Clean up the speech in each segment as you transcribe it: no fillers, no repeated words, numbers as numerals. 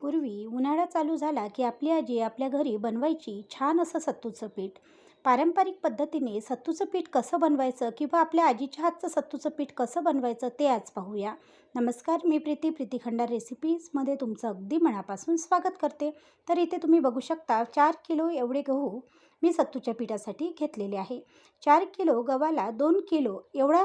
पूर्वी उन्हाळा चालू झाला की आपली आजी आपल्या घरी बनवायची छान असं सत्तूचं पीठ. पारंपरिक पद्धतीने सत्तूचं पीठ कसं बनवायचं किंवा आपल्या आजीच्या हातचं सत्तूचं पीठ कसं बनवायचं ते आज पाहूया. नमस्कार, मी प्रीती खंडार रेसिपीजमध्ये तुमचं अगदी मनापासून स्वागत करते. तर इथे तुम्ही बघू शकता 4 किलो एवढे गहू मी सत्तूच्या पीठासाठी घेतलेले आहे. 4 किलो गव्हाला 2 किलो एवढा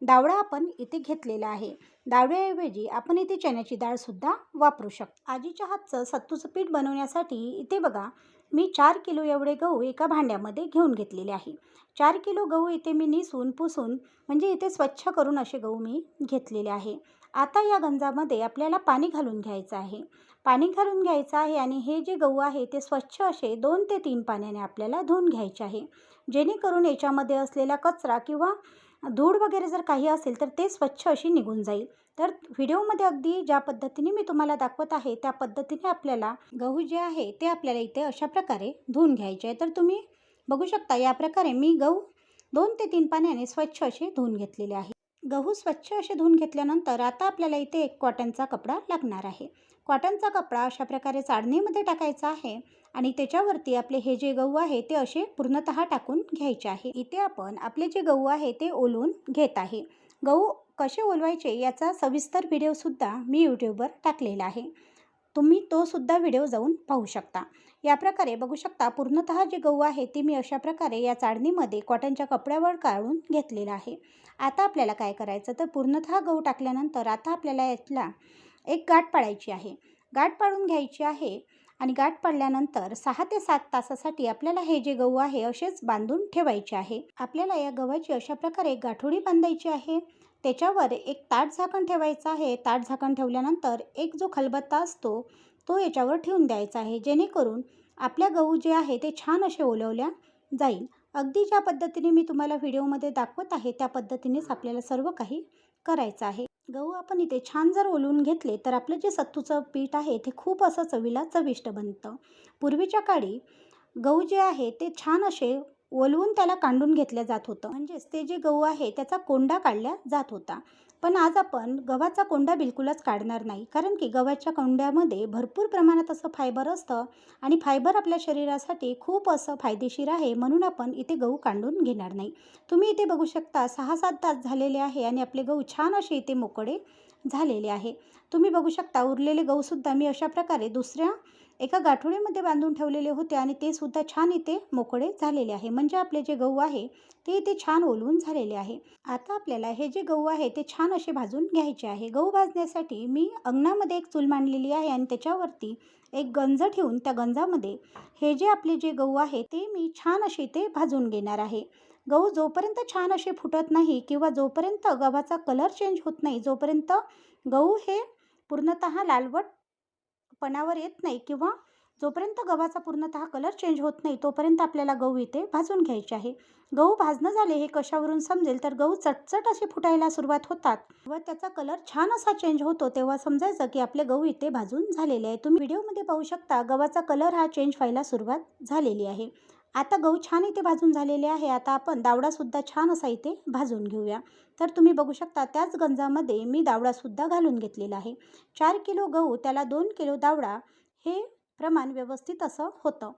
दावडा आपण इथे घेतलेला आहे. डाळीऐवजी आपण इथे चण्याची डाळसुद्धा वापरू शकतो. आजीच्या हातचं सत्तूचं पीठ बनवण्यासाठी इथे बघा, मी 4 किलो एवढे गहू एका भांड्यामध्ये घेऊन घेतलेले आहे. 4 किलो गहू इथे मी निसून पुसून म्हणजे इथे स्वच्छ करून असे गहू मी घेतलेले आहे. आता या गंजामध्ये आपल्याला पाणी घालून घ्यायचं आहे. पाणी घालून घ्यायचं आहे आणि हे जे गहू आहे ते स्वच्छ असे 2 ते 3 पाण्याने आपल्याला धुवून घ्यायचे आहे. जेणेकरून याच्यामध्ये असलेला कचरा किंवा धूळ वगैरे जर काही असेल तर ते स्वच्छ अशी निघून जाईल. तर व्हिडिओमध्ये अगदी ज्या पद्धतीने मी तुम्हाला दाखवत आहे त्या पद्धतीने आपल्याला गहू जे आहे ते आपल्याला इथे अशा प्रकारे धुवून घ्यायचे आहे. तर तुम्ही बघू शकता या प्रकारे मी गहू 2 ते 3 पाण्याने स्वच्छ असे धुवून घेतलेले आहे. गहू स्वच्छ असे धुवून घेतल्यानंतर आता आपल्याला इथे एक कॉटनचा कपडा लागणार आहे. कॉटनचा कपडा अशा प्रकारे चाळणीमध्ये टाकायचा आहे आणि त्याच्यावरती आपले हे जे गहू आहे ते असे पूर्णतः टाकून घ्यायचे आहे. इथे आपण आपले जे गहू आहे ते ओलवून घेत आहे. गहू कसे ओलवायचे याचा सविस्तर व्हिडिओसुद्धा मी यूट्यूबवर टाकलेला आहे. तुम्ही तो सुद्धा व्हिडिओ जाऊन पाहू शकता. या प्रकारे बघू शकता पूर्णतः जे गहू आहे ते मी अशा प्रकारे या चाळणीमध्ये कॉटनच्या कपड्यावर काढून घेतलेलं आहे. आता आपल्याला काय करायचं तर पूर्णतः गहू टाकल्यानंतर आता आपल्याला यातला एक गाठ पाडायची आहे. गाठ पाडून घ्यायची आहे आणि गाठ पाडल्यानंतर 6 ते 7 तासासाठी आपल्याला हे जे गहू आहे असेच बांधून ठेवायचे आहे. आपल्याला या गव्हाची अशा प्रकारे एक गाठोडी बांधायची आहे. त्याच्यावर एक ताट झाकण ठेवायचं आहे. ताट झाकण ठेवल्यानंतर एक जो खलबत्ता असतो तो याच्यावर ठेवून द्यायचा आहे. जेणेकरून आपल्या गहू जे आहे ते छान असे ओलवल्या जाईल. अगदी ज्या पद्धतीने मी तुम्हाला व्हिडिओमध्ये दाखवत आहे त्या पद्धतीनेच आपल्याला सर्व काही करायचं आहे. गहू आपण इथे छान जर ओलवून घेतले तर आपलं जे सत्तूचं पीठ आहे ते खूप असं चवीला चविष्ट बनतं. पूर्वीच्या काळी गहू जे आहे ते छान असे ओलवून त्याला कांडून घेतलं जात होतं. म्हणजेच ते जे गहू आहे त्याचा कोंडा काढला जात होता. पण आज आपण गव्हाचा कोंडा बिलकुलच काढणार नाही. कारण की गव्हाच्या कोंड्यामध्ये भरपूर प्रमाणात असं फायबर असतं आणि फायबर आपल्या शरीरासाठी खूप असं फायदेशीर आहे. म्हणून आपण इथे गहू काढून घेणार नाही. तुम्ही इथे बघू शकता 6-7 तास झालेले आहे आणि आपले गहू छान असे इथे मोकळे झालेले आहे. तुम्ही बघू शकता उरलेले गहूसुद्धा मी अशा प्रकारे दुसऱ्या एका गाठोडीमध्ये बांधून ठेवलेले होते आणि ते सुद्धा छान इथे मोकळे झालेले आहे. म्हणजे आपले जे गहू आहे ते इथे छान ओलवून झालेले आहे. आता आपल्याला हे जे गहू आहे ते छान असे भाजून घ्यायचे आहे. गहू भाजण्यासाठी मी अंगणामध्ये एक चूल मांडलेली आहे आणि त्याच्यावरती एक गंज ठेवून त्या गंजामध्ये हे जे आपले जे गहू आहे ते मी छान असे ते भाजून घेणार आहे. गहू जोपर्यंत छान असे फुटत नाही किंवा जोपर्यंत गव्हाचा कलर चेंज होत नाही, जोपर्यंत गहू हे पूर्णतः लालवट पणावर येत नाही किंवा जोपर्यंत गव्हाचा पूर्णतः कलर चेंज होत नाही तोपर्यंत आपल्याला गहू इथे भाजून घ्यायचे आहे. गहू भाजणं झाले हे कशावरून समजेल तर गहू चटचट असे फुटायला सुरुवात होतात व त्याचा कलर छान असा चेंज होतो तेव्हा समजायचं की आपले गहू इथे भाजून झालेले आहे. तुम्ही व्हिडिओमध्ये पाहू शकता गव्हाचा कलर हा चेंज व्हायला सुरुवात झालेली आहे. आता गहू छान इथे भाजून झालेले आहे. आता आपण दावडासुद्धा छान असा इथे भाजून घेऊया. तर तुम्ही बघू शकता त्याच गंजामध्ये मी दावडासुद्धा घालून घेतलेला आहे. 4 किलो गहू त्याला 2 किलो दावडा हे प्रमाण व्यवस्थित असं होतं.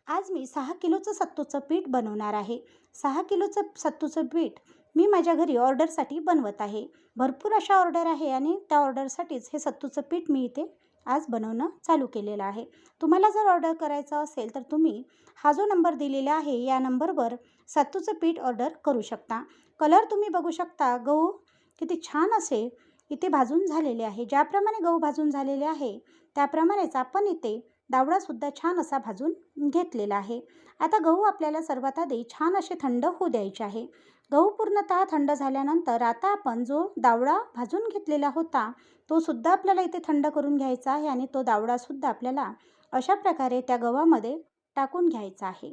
आज मी 6 किलोचं सत्तूचं पीठ बनवणार आहे. 6 किलोचं सत्तूचं पीठ मी माझ्या घरी ऑर्डरसाठी बनवत आहे. भरपूर अशा ऑर्डर आहे आणि त्या ऑर्डरसाठीच हे सत्तूचं पीठ मी इथे आज बनवणं चालू केलेलं आहे. तुम्हाला जर ऑर्डर करायचं असेल तर तुम्ही हा जो नंबर दिलेला आहे या नंबरवर सत्तूचं पीठ ऑर्डर करू शकता. कलर तुम्ही बघू शकता गहू किती छान असे इथे भाजून झालेले आहे. ज्याप्रमाणे गहू भाजून झालेले आहे त्याप्रमाणेच आपण इथे दावडासुद्धा छान असा भाजून घेतलेला आहे. आता गहू आपल्याला सर्वात आधी छान असे थंड होऊ द्यायचे आहे. गहू पूर्णतः थंड झाल्यानंतर आता आपण जो दावडा भाजून घेतलेला होता तो सुद्धा आपल्याला इथे थंड करून घ्यायचा आहे आणि तो दावडासुद्धा आपल्याला अशा प्रकारे त्या गव्हामध्ये टाकून घ्यायचा आहे.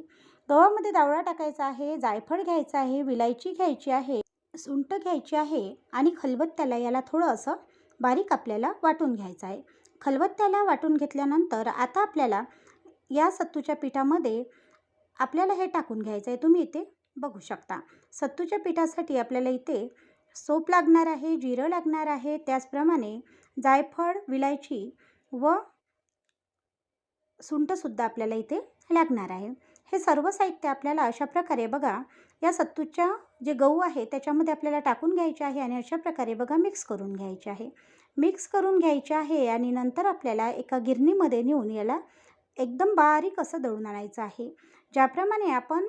गव्हामध्ये दावडा टाकायचा आहे, जायफळ घ्यायचं आहे, विलायची घ्यायची आहे, सुंठ घ्यायची आहे आणि खलबत्त्याला याला थोडं असं बारीक आपल्याला वाटून घ्यायचं आहे. खलबत्त्याला वाटून घेतल्यानंतर आता आपल्याला या सत्तूच्या पिठामध्ये आपल्याला हे टाकून घ्यायचं आहे. तुम्ही इथे बघू शकता सत्तूच्या पिठासाठी आपल्याला इथे सोप लागणार आहे, जिरं लागणार आहे, त्याचप्रमाणे जायफळ, विलायची व सुंठसुद्धा आपल्याला इथे लागणार आहे. हे सर्व साहित्य आपल्याला अशा प्रकारे बघा या सत्तूच्या जे गहू आहे त्याच्यामध्ये आपल्याला टाकून घ्यायचे आहे आणि अशा प्रकारे बघा मिक्स करून घ्यायचे आहे. मिक्स करून घ्यायचे आहे आणि नंतर आपल्याला एका गिरणीमध्ये नेऊन याला एकदम बारीक असं दळून आणायचं आहे. ज्याप्रमाणे आपण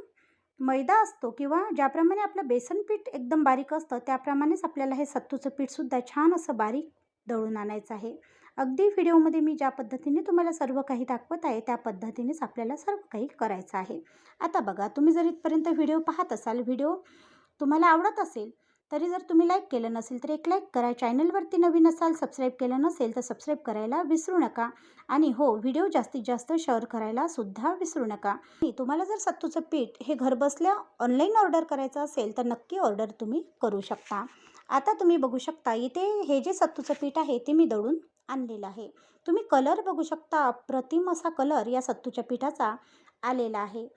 मैदा असतो किंवा ज्याप्रमाणे आपलं बेसन पीठ एकदम बारीक असतं त्याप्रमाणेच आपल्याला हे सत्तूचं पीठसुद्धा छान असं बारीक दळून आणायचं आहे. अगदी व्हिडिओमध्ये मी ज्या पद्धतीने तुम्हाला सर्व काही दाखवत आहे त्या पद्धतीनेच आपल्याला सर्व काही करायचं आहे. आता बघा तुम्ही जर इथपर्यंत व्हिडिओ पाहत असाल, व्हिडिओ तुम्हाला आवडत असेल, तरी जर तुम्ही लाईक केलं नसेल तर एक लाईक करा. चॅनलवरती नवीन असाल, सबस्क्राईब केलं नसेल तर सबस्क्राईब करायला विसरू नका. आणि हो, व्हिडिओ जास्तीत जास्त शेअर करायला सुद्धा विसरू नका. तुम्हाला जर सत्तूचं पीठ हे घरबसल्या ऑनलाईन ऑर्डर करायचं असेल तर नक्की ऑर्डर तुम्ही करू शकता. आता तुम्ही बघू शकता इथे हे जे सत्तूचं पीठ आहे ते मी दळून आणलेलं आहे. तुम्ही कलर बघू शकता, अप्रतिम असा कलर या सत्तूच्या पिठाचा आलेला आहे.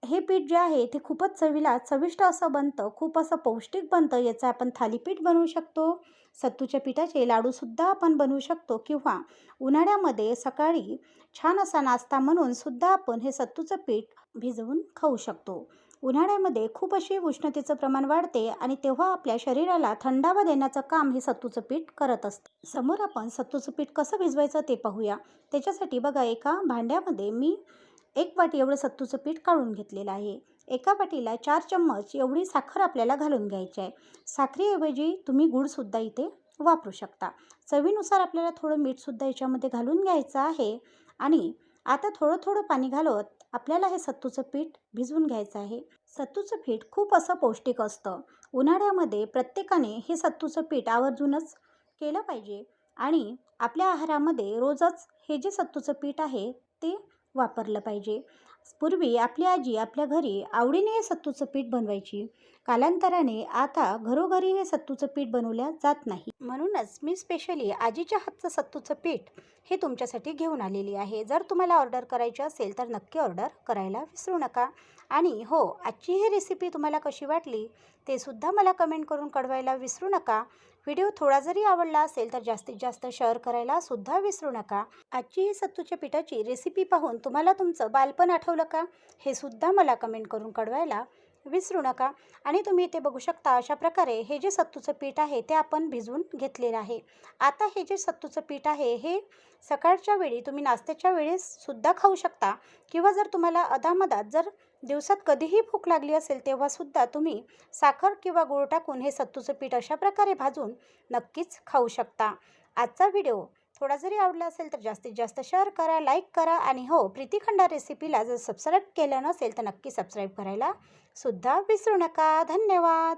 हे पीठ जे आहे ते खूपच चवीला चविष्ट असं बनतं, खूप असं पौष्टिक बनतं. याचं आपण थालीपीठ बनवू शकतो, सत्तूच्या पिठाचे लाडूसुद्धा आपण बनवू शकतो किंवा उन्हाळ्यामध्ये सकाळी छान असा नाश्ता म्हणून सुद्धा आपण हे सत्तूचं पीठ भिजवून खाऊ शकतो. उन्हाळ्यामध्ये खूप अशी उष्णतेचं प्रमाण वाढते आणि तेव्हा आपल्या शरीराला थंडावा देण्याचं काम हे सत्तूचं पीठ करत असतं. समोर आपण सत्तूचं पीठ कसं भिजवायचं ते पाहूया. त्याच्यासाठी बघा एका भांड्यामध्ये मी 1 वाटी एवढं सत्तूचं पीठ काढून घेतलेलं आहे. एका वाटीला 4 चम्मच एवढी साखर आपल्याला घालून घ्यायची आहे. साखरेऐवजी तुम्ही गूळसुद्धा इथे वापरू शकता. चवीनुसार आपल्याला थोडं मीठसुद्धा याच्यामध्ये घालून घ्यायचं आहे आणि आता थोडं थोडं पाणी घालत आपल्याला हे सत्तूचं पीठ भिजवून घ्यायचं आहे. सत्तूचं पीठ खूप असं पौष्टिक असतं. उन्हाळ्यामध्ये प्रत्येकाने हे सत्तूचं पीठ आवर्जूनच केलं पाहिजे आणि आपल्या आहारामध्ये रोजच हे जे सत्तूचं पीठ आहे ते वापरलं पाहिजे. पूर्वी आपली आजी आपल्या घरी आवडीने हे सत्तूचं पीठ बनवायची. कालांतराने आता घरोघरी हे सत्तूचं पीठ बनवल्या जात नाही. म्हणूनच मी स्पेशली आजीच्या हातचं सत्तूचं पीठ हे तुमच्यासाठी घेऊन आलेली आहे. जर तुम्हाला ऑर्डर करायची असेल तर नक्की ऑर्डर करायला विसरू नका. आणि हो, आजची ही रेसिपी तुम्हाला कशी वाटली ते सुद्धा मला कमेंट करून कळवायला विसरू नका. व्हिडिओ थोडा जरी आवडला असेल तर जास्तीत जास्त शेअर करायला सुद्धा विसरू नका. आजची ही सत्तूच्या पिठाची रेसिपी पाहून तुम्हाला तुमचं बालपण आठवलं का हे सुद्धा मला कमेंट करून कळवायला विसरू नका. आणि तुम्ही इथे बघू शकता अशा प्रकारे हे जे सत्तूचं पीठ आहे ते आपण भिजवून घेतलेलं आहे. आता हे जे सत्तूचं पीठ आहे हे सकाळच्या वेळी तुम्ही नाश्त्याच्या वेळेस सुद्धा खाऊ शकता किंवा जर तुम्हाला अधामधात जर दिवसात कधीही भूक लागली असेल तेव्हासुद्धा तुम्ही साखर किंवा गूळ टाकून हे सत्तूचं पीठ अशा प्रकारे भाजून नक्कीच खाऊ शकता. आजचा व्हिडिओ थोडा जरी आवडला असेल तर जास्तीत जास्त शेअर करा, लाईक करा आणि हो, प्रीती खंडार रेसिपीला जर सबस्क्राईब केलं नसेल तर नक्की सबस्क्राईब करायला सुद्धा विसरू नका. धन्यवाद.